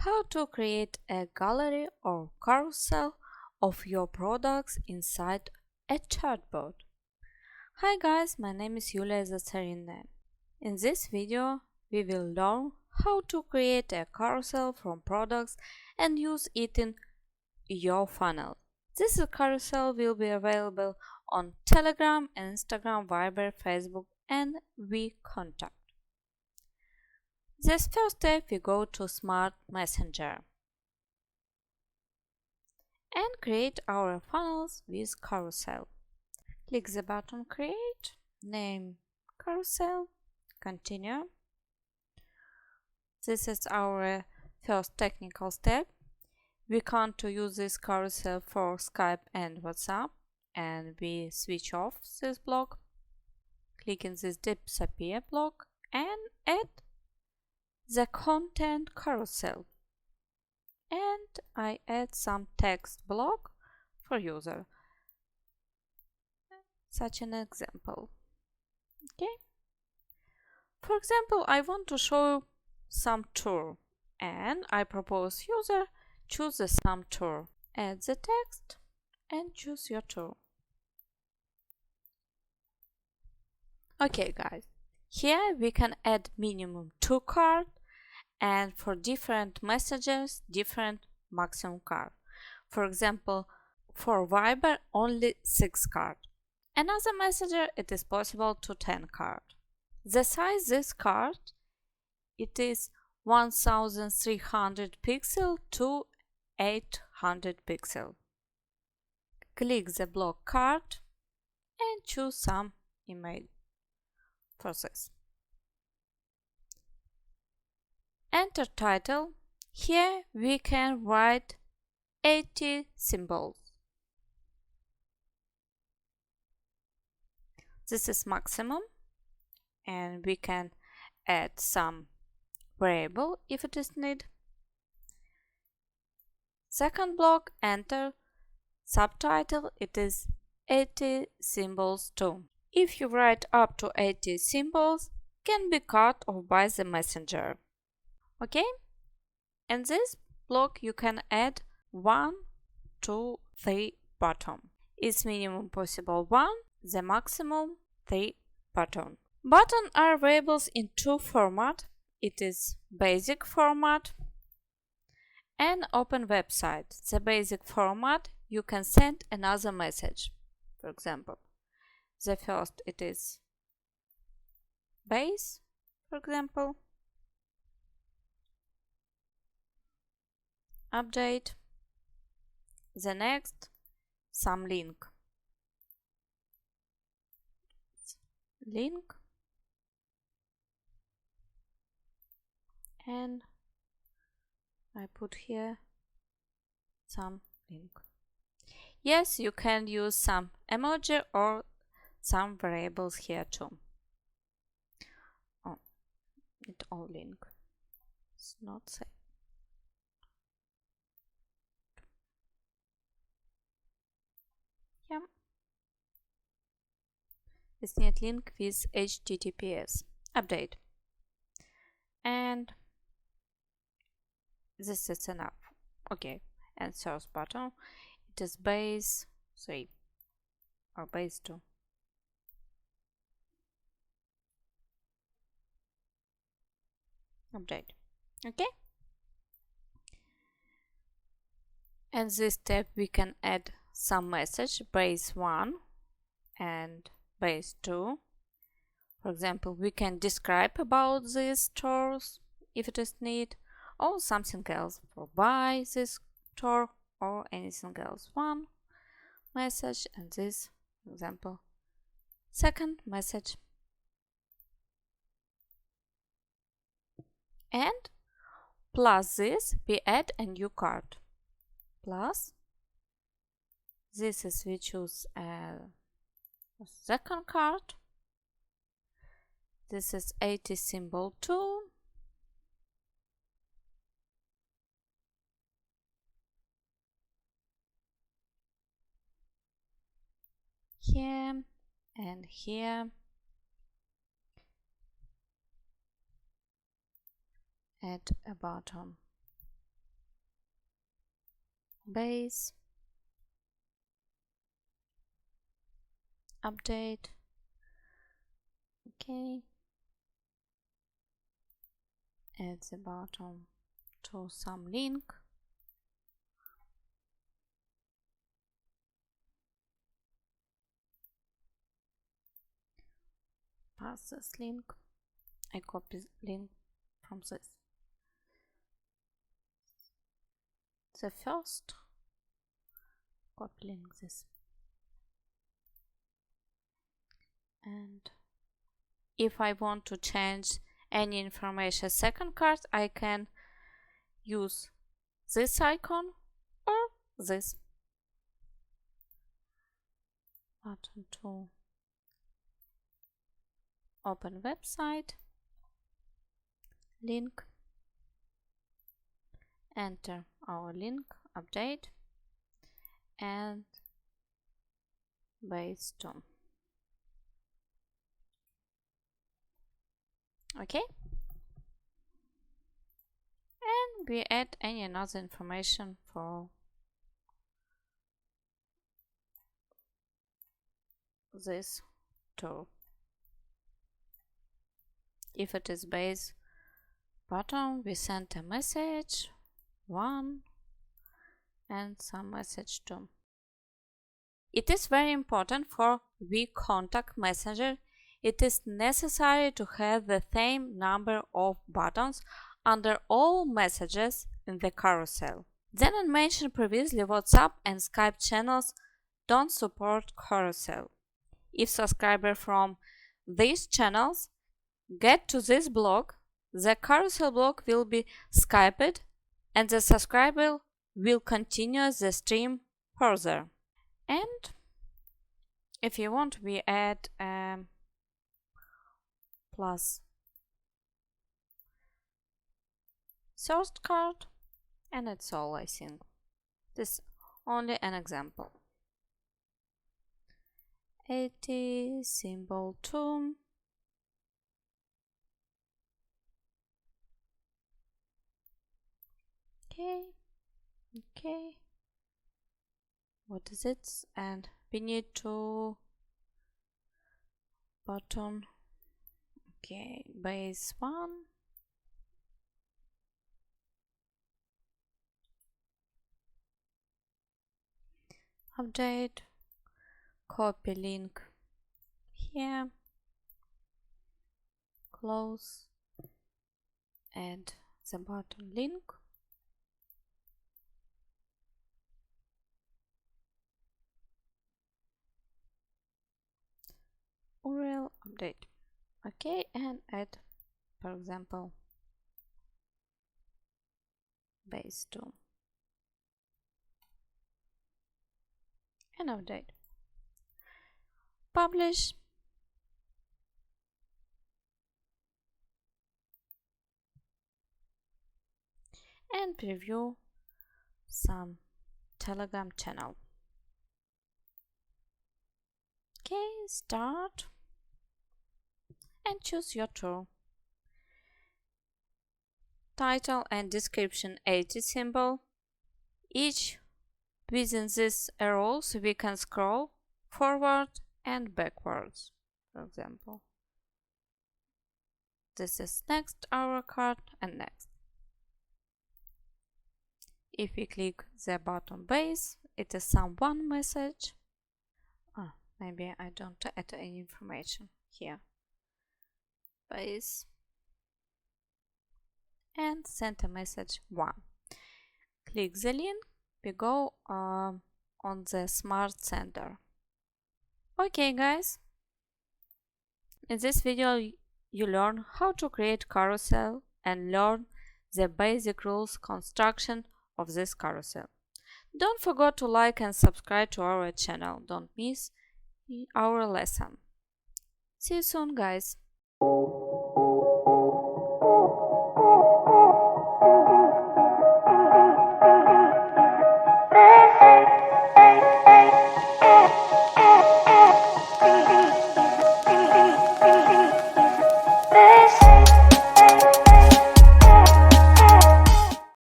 How to create a gallery or carousel of your products inside a chatbot. Hi guys, my name is Yuliia Zatsarynna. In this video, we will learn how to create a carousel from products and use it in your funnel. This carousel will be available on Telegram, Instagram, Viber, Facebook, and WeContact. This first step, we go to Smart Messenger and create our funnels with carousel. Click the button Create, name carousel, continue. This is our first technical step. We can't use this carousel for Skype and WhatsApp, and we switch off this block. Click in this disappear block and add the content carousel, and I add some text block for user, such an example. Okay, for example, I want to show some tour and I propose user choose the some tour. Add the text and choose your tour. Okay guys, here we can add minimum 2 cards, and for different messages, different maximum card. For example, for Viber, only 6 cards. Another messenger, it is possible to 10 card. The size this card, it is 1300 pixel to 800 pixel. Click the block card and choose some image for this. Enter title. Here we can write 80 symbols. This is maximum, and we can add some variable if it is needed. Second block, enter subtitle, it is 80 symbols too. If you write up to 80 symbols, can be cut off by the messenger. Okay, in this block you can add 1, 2, 3 button. It's minimum possible 1, the maximum 3 button. Buttons are available in 2 formats. It is basic format and open website. The basic format, you can send another message. For example, the first it is base, for example. Update. The next, some link. And I put here some link. Yes, you can use some emoji or some variables here too. Oh, it all link. It's not safe. Yeah. It's net link with HTTPS. Update. And this is enough. Okay. And source button. It is base 3 or base 2. Update. Okay. And this step we can add some message base 1 and base 2. For example, we can describe about these stores if it is need, or something else for buy this store or anything else. One message and this, for example, second message. And plus this, we add a new card. Plus this is we choose a second card. This is 80 symbol too. Here and here. Add a button. base, update. Okay, add the button to some link. Pass this link. I copy link from this. The first, copy link this. And if I want to change any information second card, I can use this icon or this button to open website, link, enter our link, update, and base 2. Okay, and we add any other information for this tool. If it is base button, we send a message 1 and some message 2. It is very important for contact messenger. It is necessary to have the same number of buttons under all messages in the carousel. Then, as mentioned previously, WhatsApp and Skype channels don't support carousel. If subscribers from these channels get to this block, the carousel block will be skipped and the subscriber will continue the stream further. And if you want, we add plus source card, and that's all. I think this is only an example. 80 symbol 2. Okay, what is it? And we need to button, okay, base 1, update, copy link here, close, add the button link, URL, update. Okay, and add, for example, base 2 and update. Publish. And preview some Telegram channel. Okay, start and choose your tool. Title and description 80 symbol. Each within these arrows we can scroll forward and backwards. For example, this is next our card and next. If we click the button base, it is some one message. Maybe I don't add any information here. Base and send a message 1. Click the link, we go on the Smart Center. Okay guys, in this video you learn how to create carousel and learn the basic rules construction of this carousel. Don't forget to like and subscribe to our channel. Don't miss our lesson. See you soon guys.